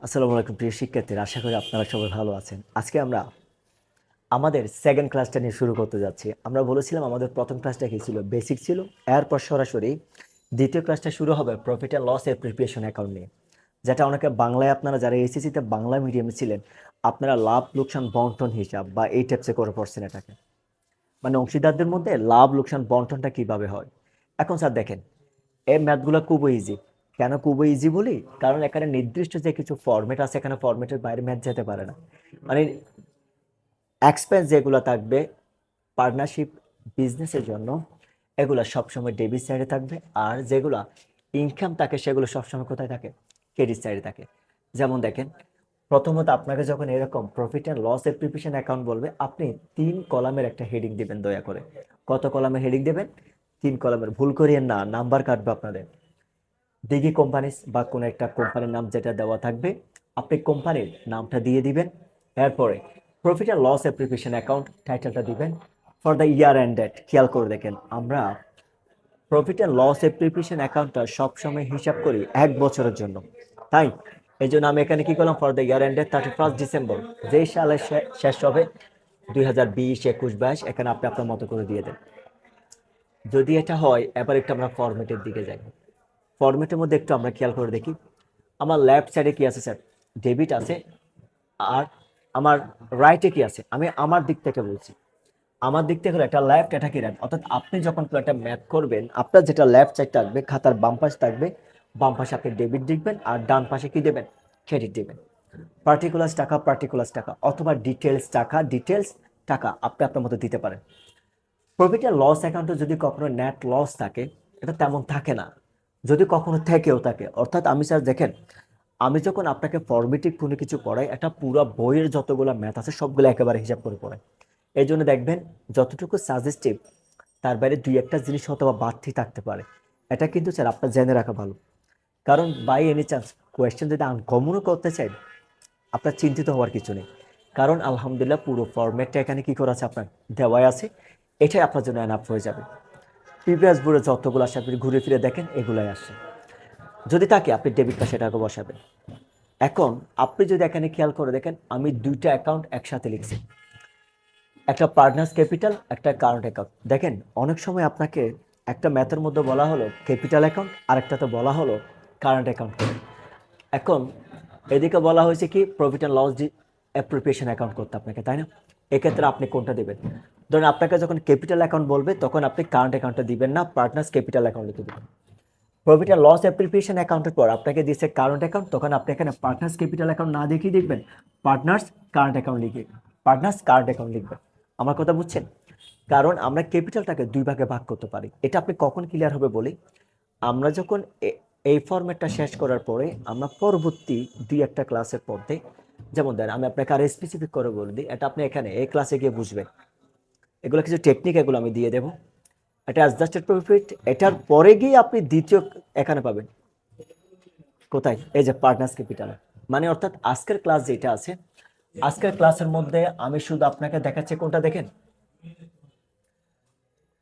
আসসালামু আলাইকুম প্রিয় শিক্ষার্থীরা, আশা করি আপনারা সবাই ভালো আছেন। আজকে আমরা আমাদের সেকেন্ড ক্লাসটা নিয়ে শুরু করতে যাচ্ছি। আমরা বলেছিলাম আমাদের প্রথম ক্লাসটা কি ছিল, বেসিক ছিল। এরপর সরাসরি দ্বিতীয় ক্লাসটা শুরু হবে প্রফিট অ্যান্ড লস এর প্রিপারেশন অ্যাকাউন্ট নিয়ে, যেটা অনেকে বাংলায়, আপনারা যারা এসএসসিতে বাংলা মিডিয়ামে ছিলেন, আপনারা লাভ লোকসান বন্টন হিসাব বা এই টাইপসে করে পড়ছেন এটাকে, মানে অংশীদারদের মধ্যে লাভ লোকসান বন্টনটা কিভাবে হয়। এখন স্যার দেখেন, এই ম্যাথগুলো খুবই ইজি। কেন খুবই ইজি বলি? কারণ এখানে নির্দিষ্ট যে কিছু ফরম্যাট আছে, এখানে ফরম্যাটের বাইরে ম্যাথ যেতে পারে না। মানে এক্সপেন্স যেগুলো থাকবে পার্টনারশিপ বিজনেসের জন্য, এগুলো সবসময় ডেবিট সাইডে থাকবে। আর যেগুলো ইনকাম থাকে সেগুলো সবসময় কোথায় থাকে? ক্রেডিট সাইডে থাকে। যেমন দেখেন, প্রথমত আপনাকে যখন এরকম প্রফিট অ্যান্ড লস এর প্রিপারেশন অ্যাকাউন্ট বলবে, আপনি 3 কলামের একটা হেডিং দিবেন দয়া করে। কত কলামের হেডিং দেবেন? 3 কলামের। ভুল করিয়েন না, নাম্বার কাটবে আপনাদের। দিঘি কোম্পানিস বা কোনো একটা কোম্পানির নাম যেটা দেওয়া থাকবে, আপনি কোম্পানির নামটা দিয়ে দিবেন। এরপরে profit and loss application account টাইটেলটা দিবেন for the year end date. খেয়াল করে দেখেন, আমরা প্রফিট অ্যান্ড লস অ্যাপ্লিকেশন অ্যাকাউন্টটা সবসময় হিসাব করি 1 বছরের জন্য, তাই এই জন্য আমি এখানে কি করলাম, for the year end date 31 December, যেই সালে শেষ হবে 2020, 21, 22, এখানে আপনি আপনার মতো করে দিয়ে দেন। যদি এটা হয়, এবার একটু আমরা ফরম্যাটের দিকে যাই। ফরম্যাটের মধ্যে একটু আমরা খেয়াল করে দেখি, আমার লেফট সাইডে কি আছে স্যার? ডেবিট আছে। আর আমার রাইটে কি আছে? আমি আমার দিক থেকে বলছি। আমার দিক থেকে হলো এটা লেফট, এটা কি রাইট। অর্থাৎ আপনি যখন একটা ম্যাথ করবেন, আপনার যেটা লেফট সাইড থাকবে, খাতার বাম পাশ থাকবে, বাম পাশে আপনি ডেবিট লিখবেন আর ডান পাশে কি দেবেন? ক্রেডিট দেবেন। পার্টিকুলার টাকা পার্টিকুলার টাকা, অথবা ডিটেলস টাকা ডিটেলস টাকা আপনি আপনার মতো দিতে পারেন। প্রফিট অ্যান্ড লস অ্যাকাউন্টে যদি কখনো নেট লস থাকে, এটা তেমন থাকে না। যদি কখনো থেকেও থাকে, অর্থাৎ আমি স্যার দেখেন, আমি যখন আপনাকে ফর্মেটিভ কোনো কিছু পড়াই, একটা পুরো বইয়ের যতগুলো ম্যাথ আছে সবগুলো একেবারে হিসাব করে পড়াই। এই জন্য দেখবেন যতটুকু সাজেস্টিভ, তার বাইরে দুই একটা জিনিস হয়তো বা বাড়তি থাকতে পারে। এটা কিন্তু স্যার আপনার জেনে রাখা ভালো। কারণ বাই এনি চান্স কোয়েশ্চেন যদি আনকমনও করতে চাই, আপনার চিন্তিত হওয়ার কিছু নেই। কারণ আলহামদুলিল্লাহ পুরো ফরম্যাটটা এখানে কি করা আছে, আপনার দেওয়াই আছে। এটাই আপনার জন্য এনাফ হয়ে যাবে। প্রিভিয়াস বোর্ডে যতগুলো আসে আপনি ঘুরে ফিরে দেখেন, এগুলাই আসে। যদি থাকে আপনি ডেবিটটা সেটাকে বসাবেন। এখন আপনি যদি এখানে খেয়াল করে দেখেন, আমি দুইটা অ্যাকাউন্ট একসাথে লিখছি, একটা পার্টনার্স ক্যাপিটাল, একটা কারেন্ট অ্যাকাউন্ট। দেখেন, অনেক সময় আপনাকে একটা ম্যাথের মধ্যে বলা হলো ক্যাপিটাল অ্যাকাউন্ট, আর একটাতে বলা হলো কারেন্ট অ্যাকাউন্ট করে। এখন এদিকে বলা হয়েছে কি profit and loss appropriation account করতে আপনাকে, তাই না? এক্ষেত্রে আপনি কোনটা দেবেন? ধরুন আপনাকে যখন ক্যাপিটাল অ্যাকাউন্ট বলবে, তখন আপনি কারেন্ট অ্যাকাউন্টটা দিবেন না, পার্টনার্স ক্যাপিটাল অ্যাকাউন্ট লিখে দেবেন। প্রফিট অ্যান্ড লস অ্যাপ্রিসিয়েশন অ্যাকাউন্টের পর আপনাকে দিচ্ছে কারেন্ট অ্যাকাউন্ট, তখন আপনি এখানে পার্টনার্স ক্যাপিটাল অ্যাকাউন্ট না দেখিয়ে দেখবেন পার্টনার্স কারেন্ট অ্যাকাউন্ট লিখে, পার্টনার্স কারেন্ট অ্যাকাউন্ট লিখবেন। আমার কথা বুঝছেন? কারণ আমরা ক্যাপিটালটাকে দুই ভাগে ভাগ করতে পারি। এটা আপনি কখন ক্লিয়ার হবে বলি, আমরা যখন এই ফরম্যাটটা শেষ করার পরে আমরা পরবর্তী দুই একটা ক্লাসের মধ্যে, যেমন দেন আমি আপনাকে আর স্পেসিফিক করে বলে দিই, এটা আপনি এখানে এই ক্লাসে গিয়ে বুঝবেন। এগুলো কিছু টেকনিক, এগুলো আমি দিয়ে দেবো। এটা অ্যাডজাস্টেড প্রফিট, এটার পরে গিয়ে আপনি দ্বিতীয় এখানে পাবেন কোথায়? এই যে পার্টনার্স ক্যাপিটাল। মানে অর্থাৎ আজকের ক্লাস যেটা আছে, আজকের ক্লাসের মধ্যে আমি শুধু আপনাকে দেখাচ্ছি কোনটা দেখেন,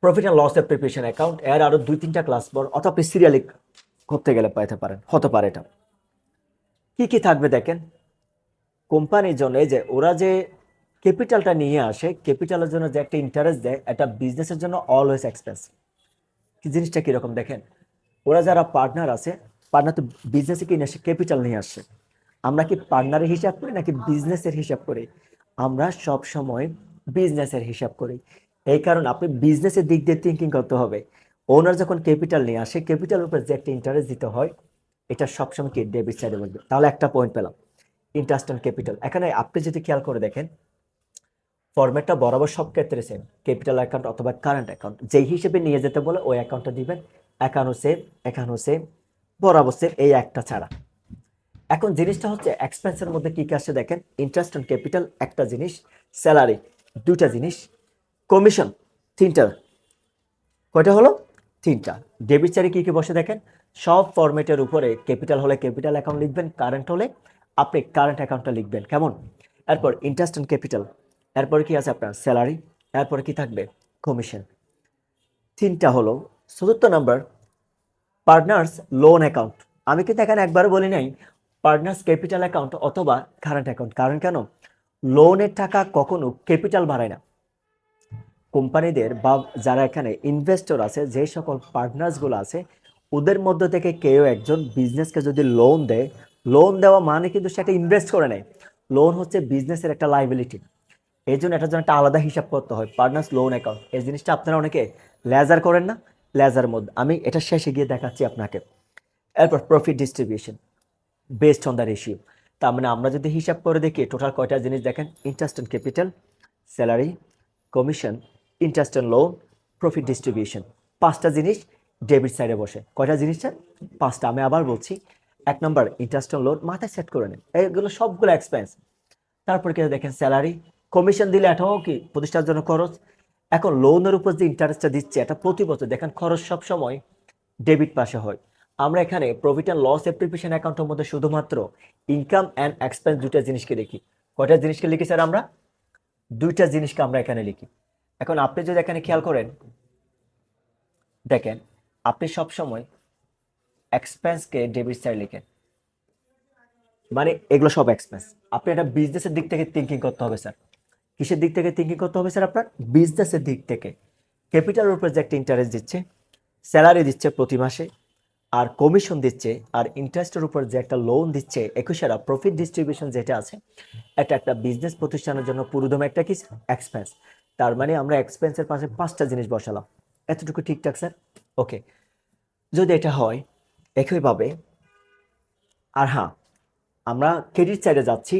প্রফিট অ্যান্ড লস এর প্রিপারেশন অ্যাকাউন্ট। এর আরো 2-3টা ক্লাস পর, অথবা আপনি সিরিয়ালি করতে গেলে পাইতে পারেন, হতে পারে। এটা কি কি থাকবে দেখেন। কোম্পানির জন্য এই যে ওরা যে ক্যাপিটালটা নিয়ে আসে, ক্যাপিটালের জন্য যে একটা ইন্টারেস্ট দেয়, এটা বিজনেসের জন্য অলওয়েজ এক্সপেন্স। কি জিনিসটা কিরকম দেখেন, ওরা যারা পার্টনার আছে, পার্টনার তো বিজনেসে কি নিয়ে আসে? ক্যাপিটাল নিয়ে আসে। আমরা কি পার্টনারের হিসাব করি নাকি বিজনেসের হিসাব করি? আমরা সব সময় বিজনেসের হিসাব করি। এই কারণ আপনি বিজনেসের দিক দিয়ে থিঙ্কিং করতে হবে। ওনার যখন ক্যাপিটাল নিয়ে আসে, ক্যাপিটালের উপর যে একটা ইন্টারেস্ট দিতে হয়, এটা সবসময় কি ডেবিট সাইডে বলবে। তাহলে একটা পয়েন্ট পেলাম, ইন্টারেস্ট অন ক্যাপিটাল। এখানে আপনি যদি খেয়াল করে দেখেন, ফরম্যাটটা বরাবর সব ক্ষেত্রে সেম, ক্যাপিটাল অ্যাকাউন্ট অথবা কারেন্ট অ্যাকাউন্ট যেই হিসেবে নিয়ে যেতে বলে ওই অ্যাকাউন্টটা দিবেন। এখানেও সেম, এখানেও সেম, বরাবর সেম, এই একটা ছাড়া। এখন জিনিসটা হচ্ছে এক্সপেন্সের মধ্যে কি কি আসছে দেখেন, ইন্টারেস্ট অন ক্যাপিটাল একটা জিনিস, স্যালারি দুইটা জিনিস, কমিশন তিনটা। কয়টা হলো? তিনটা। ডেবিট সাইডে কি কি বসে দেখেন, সব ফরম্যাটের উপরে ক্যাপিটাল হলে ক্যাপিটাল অ্যাকাউন্ট লিখবেন, কারেন্ট হলে আপনি কারেন্ট অ্যাকাউন্টটা লিখবেন, কেমন? এরপর ইন্টারেস্ট অন ক্যাপিটাল, এরপরে কি আছে আপনার স্যালারি, এরপরে কি থাকবে? কমিশন। তিনটা হলো। চতুর্থ নাম্বার পার্টনার্স লোন অ্যাকাউন্ট। আমি কিন্তু এখানে একবারও বলি নাই পার্টনার্স ক্যাপিটাল অ্যাকাউন্ট অথবা কারেন্ট অ্যাকাউন্ট। কারণ কেন, লোনের টাকা কখনো ক্যাপিটাল বাড়ায় না। কোম্পানিদের বা যারা এখানে ইনভেস্টর আছে, যে সকল পার্টনার্সগুলো আছে, ওদের মধ্যে থেকে কেউ একজন বিজনেসকে যদি লোন দেয়, লোন দেওয়া মানে কিন্তু সেটা ইনভেস্ট করে নেয়। লোন হচ্ছে বিজনেসের একটা লাইবিলিটি, এই জন্য এটার জন্য একটা আলাদা হিসাব করতে হয়, পার্টনার্স লোন অ্যাকাউন্ট। এই জিনিসটা আপনারা অনেকে লেজার করেন না, লেজার মধ্যে আমি এটা শেষে গিয়ে দেখাচ্ছি আপনাকে। এরপর profit distribution based on the ratio. তার মানে আমরা যদি হিসাব করে দেখি টোটাল কয়টা জিনিস দেখেন, interest on capital, salary, commission, interest on loan, profit distribution. পাঁচটা জিনিস ডেবিট সাইডে বসে। কয়টা জিনিস স্যার? পাঁচটা। আমি আবার বলছি, এক নম্বর ইন্টারেস্ট অন লোন, মাথায় সেট করে নেন, এইগুলো সবগুলো এক্সপেন্স। তারপর কি দেখেন স্যালারি, কমিশন দিলে এটাও কি প্রতিষ্ঠার জন্য খরচ। এখন লোনের উপর যে ইন্টারেস্টটা দিচ্ছে এটা প্রতি বছর দেখেন খরচ সব সময় ডেবিট পাশে হয়। আমরা এখানে প্রফিট অ্যান্ড লস অ্যাপ্রিসিয়েশন অ্যাকাউন্টের মধ্যে শুধুমাত্র ইনকাম অ্যান্ড এক্সপেন্স দুইটা জিনিসকে লিখি। কয়টা জিনিসকে লিখি স্যার? আমরা দুইটা জিনিসকে আমরা এখানে লিখি। এখন আপনি যদি এখানে খেয়াল করেন, দেখেন আপনি সব সময় এক্সপেন্সকে ডেবিট সাইড লিখেন, মানে এগুলো সব এক্সপেন্স। আপনি একটা বিজনেসের দিক থেকে থিঙ্কিং করতে হবে স্যার। কিসের দিক থেকে থিঙ্কিং করতে হবে স্যার? আপনার বিজনেসের দিক থেকে। ক্যাপিটালের উপর যে একটা ইন্টারেস্ট দিচ্ছে, স্যালারি দিচ্ছে প্রতি মাসে, আর কমিশন দিচ্ছে, আর ইন্টারেস্টের উপর যে একটা লোন দিচ্ছে, একুশেরা প্রফিট ডিস্ট্রিবিউশন যেটা আছে, এটা একটা বিজনেস প্রতিষ্ঠানের জন্য পুরোদমে একটা কি এক্সপেন্স। তার মানে আমরা এক্সপেন্সের পাশে পাঁচটা জিনিস বসালাম। এতটুকু ঠিকঠাক স্যার? ওকে, যদি এটা হয় একইভাবে। আর হ্যাঁ, আমরা ক্রেডিট সাইডে যাচ্ছি,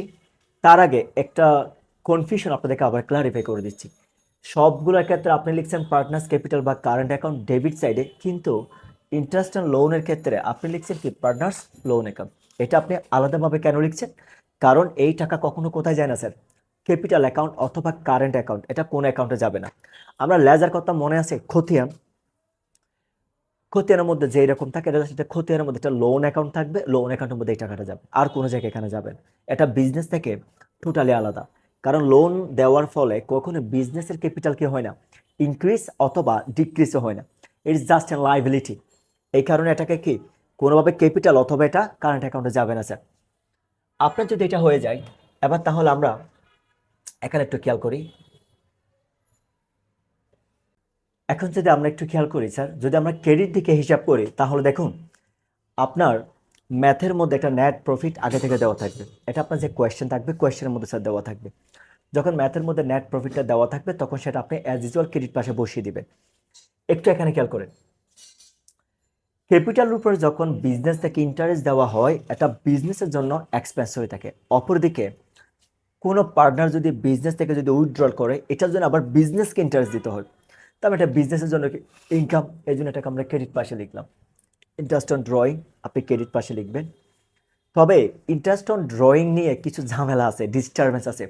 তার আগে একটা কনফিউশন আপনাদেরকে আবার ক্লারিফাই করে দিচ্ছি। সবগুলোর ক্ষেত্রে আপনি লিখছেন পার্টনার্স ক্যাপিটাল বা কারেন্ট অ্যাকাউন্ট ডেবিট সাইডে, কিন্তু ইন্টারেস্ট অ্যান্ড লোনের ক্ষেত্রে আপনি লিখছেন কি পার্টনার্স লোন অ্যাকাউন্ট। এটা আপনি আলাদাভাবে কেন লিখছেন? কারণ এই টাকা কখনো কোথায় যায় না স্যার? ক্যাপিটাল অ্যাকাউন্ট অথবা কারেন্ট অ্যাকাউন্ট, এটা কোন অ্যাকাউন্টে যাবে না। আমরা লেজার কথা মনে আছে, খতিয়ান। খতিয়ানের মধ্যে যেই রকম থাকে, এটা সেটা খতিয়ানের মধ্যে একটা লোন অ্যাকাউন্ট থাকবে, লোন অ্যাকাউন্টের মধ্যে এই টাকাটা যাবে, আর কোনো জায়গায় এখানে যাবে না। এটা বিজনেস থেকে টোটালি আলাদা। কারণ লোন দেওয়ার ফলে কখনো বিজনেসের ক্যাপিটাল কি হয় না, ইনক্রিজ অথবা ডিক্রিজও হয় না। It's just a liability. এই কারণে এটাকে কি কোনোভাবে ক্যাপিটাল অথবা এটা কারেন্ট অ্যাকাউন্টে যাবে না স্যার। আপনার যদি এটা হয়ে যায়, এবার তাহলে আমরা এখানে একটু খেয়াল করি। এখন যদি আমরা একটু খেয়াল করি স্যার, যদি আমরা ক্রেডিট দিকে হিসাব করি, তাহলে দেখুন আপনার ম্যাথের মধ্যে একটা নেট প্রফিট আগে থেকে দেওয়া থাকবে। এটা আপনার যে কোয়েশ্চেন থাকবে, কোয়েশ্চেনের মধ্যে স্যার দেওয়া থাকবে। যখন ম্যাথের মধ্যে নেট প্রফিটটা দেওয়া থাকবে, তখন সেটা আপনি অ্যাজ ইউজুয়াল ক্রেডিট পাশে বসিয়ে দিবেন। একটু এখানে খেয়াল করেন, ক্যাপিটাল উপর যখন বিজনেস থেকে ইন্টারেস্ট দেওয়া হয়, এটা বিজনেসের জন্য এক্সপেন্স হয়ে থাকে। অপরদিকে কোনো পার্টনার যদি বিজনেস থেকে যদি উইথড্রল করে, এটার জন্য আবার বিজনেসকে ইন্টারেস্ট দিতে হয়। তবে এটা বিজনেসের জন্য ইনকাম, এই জন্য এটাকে আমরা ক্রেডিট পাশে লিখলাম। ইন্টারেস্ট অন ড্রয়িং আপনি ক্রেডিট পাশে লিখবেন। তবে ইন্টারেস্ট অন ড্রয়িং নিয়ে কিছু ঝামেলা আছে, ডিস্টারবেন্স আছে।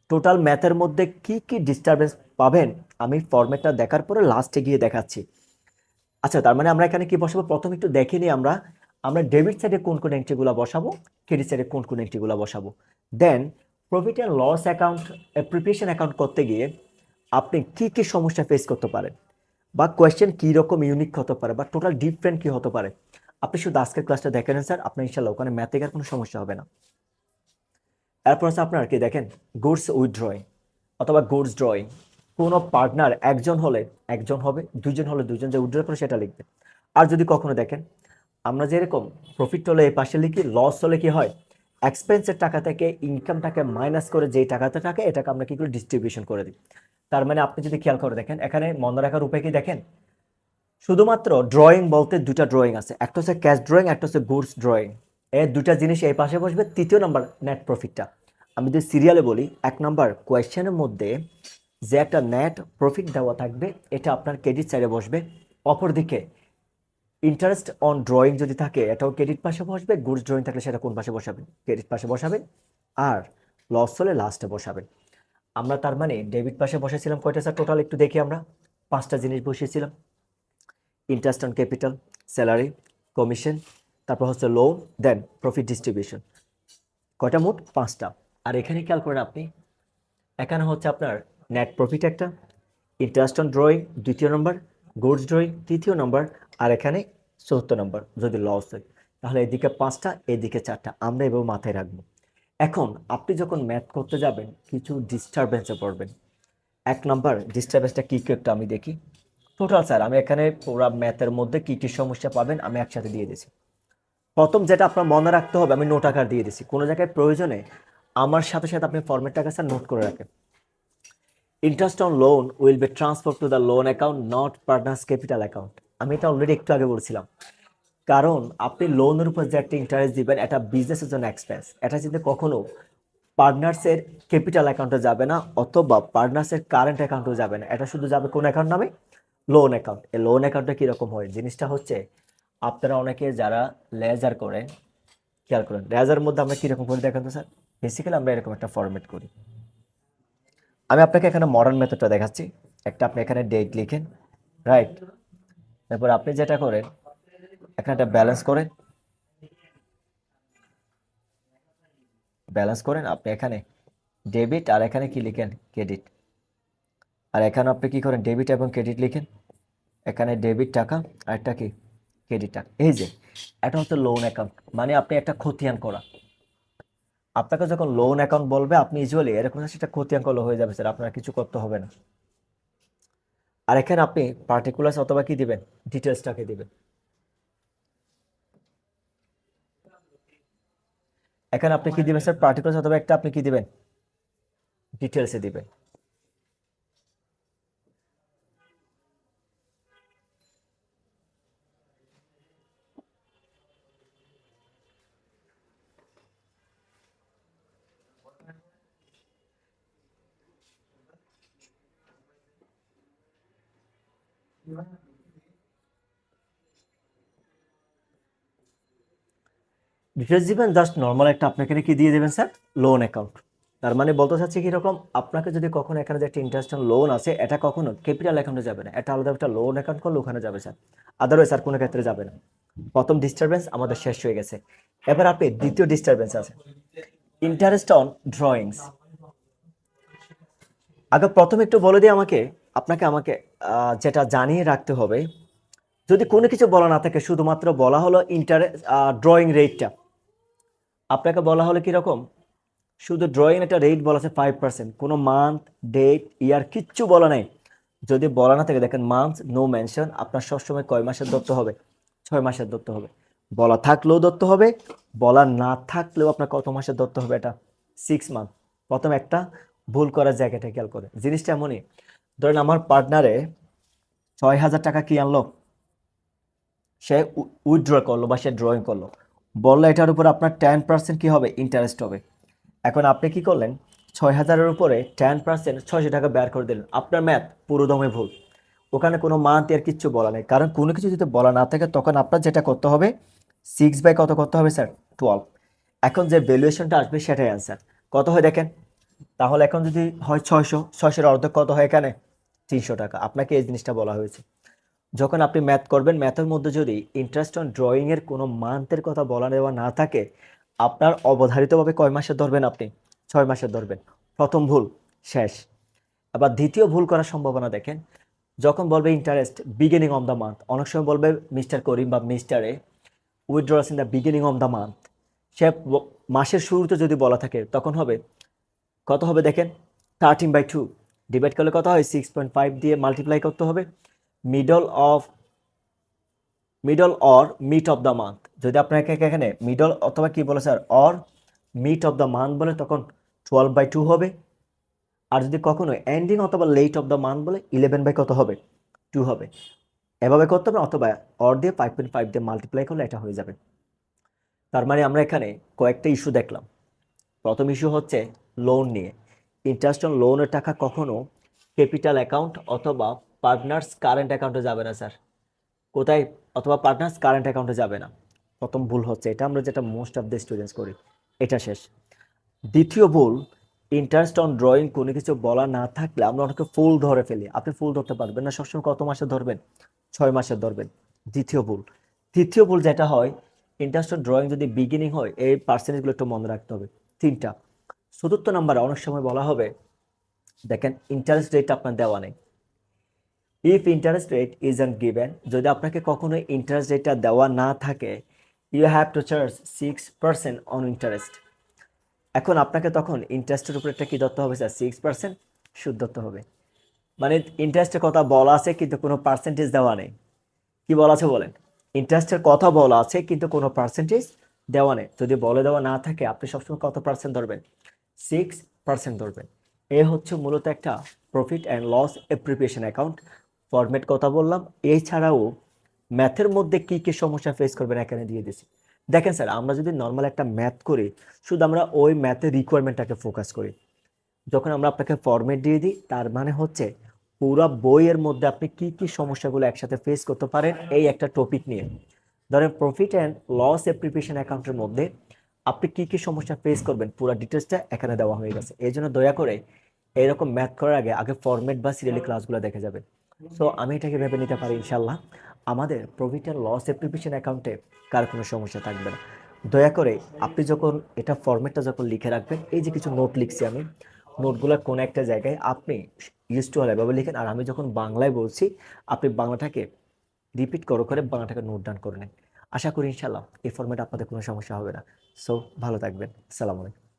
টোটাল ম্যাথের মধ্যে কি কি ডিস্টারবেন্স পাবেন আমি ফরম্যাটটা দেখার পরে লাস্টে গিয়ে দেখাচ্ছি। আচ্ছা, তার মানে আমরা এখানে কি বসাবো প্রথম একটু দেখে নিই। আমরা আমরা ডেবিট সাইডে কোন কোন এন্ট্রিগুলো বসাবো, ক্রেডিট সাইডে কোন কোন এন্ট্রিগুলো বসাবো। Then profit and loss account preparation account করতে গিয়ে আপনি কি কি সমস্যা ফেস করতে পারেন, বা কোয়েশ্চেন কী রকম ইউনিক হতে পারে, বা টোটাল ডিফারেন্ট কী হতে পারে, আপনি শুধু আজকের ক্লাসটা দেখেন স্যার, আপনার ইনশাল্লাহ ওখানে ম্যাথে আর কোনো সমস্যা হবে না। এরপর হচ্ছে আপনার কি দেখেন গুডস উইথড্রয়িং অথবা গুডস ড্রয়িং। কোনো পার্টনার একজন হলে একজন হবে, দুইজন হলে দুইজন, যে উইথড্র করে সেটা লিখবে। আর যদি কখনো দেখেন আমরা যেরকম প্রফিট হলে এই পাশে লিখি, লস হলে কি হয়, এক্সপেন্সের টাকা থেকে ইনকামটাকে মাইনাস করে যেই টাকাটা থাকে এটাকে আমরা কি করি, ডিস্ট্রিবিউশন করে দিই। তার মানে আপনি যদি খেয়াল করে দেখেন, এখানে মনে রাখার উপায় কি দেখেন, শুধুমাত্র ড্রয়িং বলতে দুটা ড্রয়িং আছে, একটা হচ্ছে ক্যাশ ড্রয়িং, একটা হচ্ছে গুডস ড্রয়িং। এই দুটা জিনিস এই পাশে বসবে। তৃতীয় নাম্বার নেট প্রফিটটা, আমি যদি সিরিয়ালে বলি, এক নাম্বার কোয়েশ্চেনের মধ্যে যে একটা নেট প্রফিট দেওয়া থাকবে, এটা আপনার ক্রেডিট সাইডে বসবে। অপরদিকে ইন্টারেস্ট অন ড্রয়িং যদি থাকে, এটাও ক্রেডিট পাশে বসবে। গুডস ড্রয়িং থাকলে সেটা কোন পাশে বসাবেন, ক্রেডিট পাশে বসাবেন। আর লস হলে লাস্টে বসাবেন। আমরা তার মানে ডেবিট পাশে বসেছিলাম কয়টা স্যার টোটাল একটু দেখি আমরা, পাঁচটা জিনিস বসিয়েছিলাম। Interest on capital, salary, commission, তারপর হচ্ছে লোন, দেন প্রফিট ডিস্ট্রিবিউশন। কয়টা মোট? পাঁচটা। আর এখানে খেয়াল করেন আপনি, এখানে হচ্ছে আপনার নেট প্রফিট একটা, ইন্টারেস্ট অন ড্রয়িং দ্বিতীয় নম্বর, গুডস ড্রয়িং তৃতীয় নম্বর, আর এখানে চতুর্থ নম্বর যদি লস হয়। তাহলে এদিকে 5টা, এদিকে 4টা, আমরা এভাবে মাথায় রাখবো। এখন আপনি যখন ম্যাথ করতে যাবেন কিছু ডিস্টারবেন্সে পড়বেন। 1 নাম্বার ডিস্টারবেন্সটা কী কী একটু আমি দেখি। টোটাল স্যার আমি এখানে পুরো ম্যাথের মধ্যে কী কী সমস্যা পাবেন আমি একসাথে দিয়ে দিয়েছি। প্রথম যেটা আপনার মনে রাখতে হবে, আমি নোট আকার দিয়ে দিচ্ছি, কোনো জায়গায় প্রয়োজনে আমার সাথে সাথে আপনি ফরম্যাটটাকে স্যার নোট করে রাখেন। Interest on loan will be transfer to the loan account, not partners capital account. আমি এটা অলরেডি একটু আগে বলছিলাম, কারণ আপনি লোনের উপর যে একটা ইন্টারেস্ট দিবেন এটা বিজনেসের জন্য এক্সপেন্স, এটা কিন্তু কখনো পার্টনার্সের ক্যাপিটাল অ্যাকাউন্টে যাবে না, অথবা পার্টনার্সের কারেন্ট অ্যাকাউন্টে যাবে না, এটা শুধু যাবে কোন অ্যাকাউন্ট নামে? Loan account. এই লোন অ্যাকাউন্টটা কীরকম হয় জিনিসটা হচ্ছে, আপনারা অনেকে যারা লেজার করেন খেয়াল করেন, লেজারের মধ্যে আমরা কীরকম করে দেখেন তো স্যার, বেসিক্যালি আমরা এরকম একটা ফরম্যাট করি। আমি আপনাকে এখানে মডার্ন মেথডটা দেখাচ্ছি। একটা আপনি এখানে ডেট লিখেন, রাইট? তারপর আপনি যেটা করেন এখানে একটা ব্যালেন্স করেন আপনি এখানে ডেবিট, আর এখানে কি লিখেন ক্রেডিট। আর এখানে আপনি কি করেন ডেবিট এবং ক্রেডিট লিখেন, এখানে ডেবিট টাকা আর একটা কি ক্রেডিট টাকা। এই যে এটা হচ্ছে লোন অ্যাকাউন্ট, মানে আপনি একটা খতিয়ান করা। আপনাকে যখন লোন অ্যাকাউন্ট বলবে আপনি ইউজুয়ালি এরকম সেটা খতিয়ান করলে হয়ে যাবে স্যার, আপনার কিছু করতে হবে না। আর এখানে আপনি পার্টিকুলার্স অথবা কি দিবেন, ডিটেলসটাকে দিবেন। এখানে আপনি কি দিবেন স্যার, পার্টিকুলার্স অথবা একটা আপনি কি দিবেন, ডিটেলসে দিবেন। ডিটেলস দিবেন, জাস্ট নর্মাল একটা আপনাকে কি দিয়ে দেবেন স্যার, লোন অ্যাকাউন্ট। তার মানে বলতে চাচ্ছি কিরকম, আপনাকে যদি কখনো এখানে যে একটা ইন্টারেস্ট লোন আছে এটা কখনো ক্যাপিটাল অ্যাকাউন্টে যাবে না, এটা আলাদা একটা লোন অ্যাকাউন্ট করলে ওখানে যাবে স্যার, আদারওয়াইজ আর কোনো ক্ষেত্রে যাবে না। প্রথম ডিস্টারবেন্স আমাদের শেষ হয়ে গেছে। এবার আপনি দ্বিতীয় ডিস্টারবেন্স আছে, ইন্টারেস্ট অন ড্রয়িংস। আগে প্রথমে একটু বলে দিই আমাকে যেটা জানিয়ে রাখতে হবে, যদি কোনো কিছু বলা না থাকে শুধুমাত্র বলা হলো ড্রয়িং রেটটা, আপনাকে বলা হলো কিরকম, শুধু ড্রয়িং একটা রেট বলা আছে 5%, কোনো মান্থ ডেট ইয়ার কিচ্ছু বলা নেই। যদি বলা না থাকে দেখেন মান্থ নো মেনশন, আপনার সবসময় কয় মাসের ধরতে হবে, 6 মাসের ধরতে হবে। বলা থাকলেও ধরতে হবে, বলা না থাকলেও আপনার কত মাসের ধরতে হবে, এটা 6 মান্থ। প্রথম একটা ভুল করার জায়গাটা খেয়াল করে, জিনিসটা এমনই, ধরেন আমার পার্টনারে 6,000 টাকা কি আনলো, সে উইথড্র করলো বা সে ড্রয়িং করলো, বললো এটার উপর আপনার 10% কি হবে, ইন্টারেস্ট হবে। এখন আপনি কি করলেন, 6,000-এর উপরে 10% 600 টাকা বের করে দিলেন, আপনার ম্যাথ পুরো দমে ভুল। ওখানে কোনো মান্থ এর কিচ্ছু বলা নেই, কারণ কোনো কিছু যদি বলা না থাকে তখন আপনার যেটা করতে হবে 6/, কত করতে হবে স্যার, 12। এখন যে ভ্যালুয়েশনটা আসবে সেটাই অ্যান্সার। কত হয় দেখেন, তাহলে এখন যদি হয় 600, অর্ধেক কত হয় এখানে, 300 টাকা। আপনাকে এই জিনিসটা বলা হয়েছে। যখন আপনি ম্যাথ করবেন, ম্যাথের মধ্যে যদি ইন্টারেস্ট অন ড্রয়িংয়ের কোনো মান্থের কথা বলা দেওয়া না থাকে, আপনার অবধারিতভাবে কয় মাসের ধরবেন আপনি, 6 মাসের ধরবেন। প্রথম ভুল, শেষ। আবার দ্বিতীয় ভুল করার সম্ভাবনা দেখেন, যখন বলবে interest beginning of the month, অনেক সময় বলবে মিস্টার করিম বা মিস্টারে withdraws in the beginning of the month, সে মাসের শুরুতে যদি বলা থাকে তখন হবে কত হবে দেখেন, 13/2 ডিভাইড করলে কত হয়, 6.5 দিয়ে মাল্টিপ্লাই করতে হবে। Middle of or mid of the month, যদি আপনাকে এখানে মিডল অথবা কি বলে sir, or mid of the month বলে তখন 12/2 হবে। আর যদি কখনো এন্ডিং অথবা লেট অফ দ্য মান্থ বলে 11/ কত হবে, 2 হবে। এভাবে করতে হবে, অথবা অর দিয়ে 5.5 দিয়ে মাল্টিপ্লাই করলে এটা হয়ে যাবে। তার মানে আমরা এখানে কয়েকটা ইস্যু দেখলাম। প্রথম ইস্যু হচ্ছে লোন নিয়ে, ইন্টারেস্ট অন লোনের টাকা কখনো ক্যাপিটাল অ্যাকাউন্ট অথবা পার্টনার্স কারেন্ট অ্যাকাউন্টে যাবে না স্যার। কোথায়, অথবা পার্টনার্স কারেন্ট অ্যাকাউন্টে যাবে না। প্রথম ভুল হচ্ছে এটা, আমরা যেটা মোস্ট অফ দ্য স্টুডেন্টস করি, এটা শেষ। দ্বিতীয় ভুল, ইন্টারেস্ট অন ড্রয়িং কোনো কিছু বলা না থাকলে আমরা অনেকে ফুল ধরে ফেলি। আপনি ফুল ধরতে পারবেন না, সবসময় কত মাসে ধরবেন, 6 মাসে ধরবেন। দ্বিতীয় ভুল। তৃতীয় ভুল যেটা হয়, ইন্টারেস্ট অন ড্রয়িং যদি বিগিনিং হয়, এই পার্সেন্টেজগুলো একটু মনে রাখতে হবে, 3টা। চতুর্থ নাম্বারে অনেক সময় বলা হবে, দেখেন ইন্টারেস্ট রেট আপনার দেওয়া নেই। If interest rate is and given, যদি আপনাকে কখনো ইন্টারেস্ট রেটটা দেওয়া না থাকে, you have to charge 6% on interest. এখন আপনাকে তখন ইন্টারেস্টের উপর একটা কী ধরতে হবে স্যার? 6% সুদ ধরতে হবে। মানে ইন্টারেস্টের কথা বলা আছে কিন্তু কোনো পার্সেন্টেজ দেওয়া নেই। কি বলা আছে বলেন? ইন্টারেস্টের কথা বলা আছে কিন্তু কোনো পার্সেন্টেজ দেওয়া নেই। যদি বলে দেওয়া না থাকে আপনি সবসময় কত পার্সেন্ট ধরবেন? 6% ধরবেন। এ হচ্ছে মূলত একটা profit and loss appreciation account format কথা বললাম। এছাড়াও ম্যাথের মধ্যে কি কি সমস্যা ফেস করবেন এখানে দিয়ে দিছি। দেখেন স্যার, আমরা যদি নর্মাল একটা ম্যাথ করি, শুধু আমরা ওই ম্যাথের রিকোয়ারমেন্টটাকে ফোকাস করি। যখন আমরা আপনাকে ফরম্যাট দিয়ে দিই, তার মানে হচ্ছে পুরো বইয়ের মধ্যে আপনি কি কি সমস্যাগুলো একসাথে ফেস করতে পারেন এই একটা টপিক নিয়ে। ধরেন প্রফিট অ্যান্ড লস অ্যাপ্রিসিয়েশন অ্যাকাউন্টের মধ্যে আপনি কি কি সমস্যা ফেস করবেন পুরো ডিটেলসটা এখানে দেওয়া হয়ে গেছে। এই জন্য দয়া করে এরকম ম্যাথ করার আগে আগে ফরম্যাট বা সিরিয়ালি ক্লাসগুলো দেখে যাবেন। সো আমি এটাকে ভেবে নিতে পারি ইনশাল্লাহ আমাদের প্রফিট অ্যান্ড লস অ্যাপ্রিসিয়েশন অ্যাকাউন্টে কার কোনো সমস্যা থাকবে না। দয়া করে আপনি যখন এটা ফরম্যাটটা যখন লিখে রাখবেন, এই যে কিছু নোট লিখছি আমি, নোটগুলোর কোনো একটা জায়গায় আপনি ইউজ টু হলে এভাবে লিখেন, আর আমি যখন বাংলায় বলছি আপনি বাংলাটাকে রিপিট করে করে বাংলাটাকে নোট ডাউন করে নেন। আশা করি ইনশাল্লাহ এই ফরম্যাটে আপনাদের কোনো সমস্যা হবে না। সো ভালো থাকবেন। আসসালামু আলাইকুম।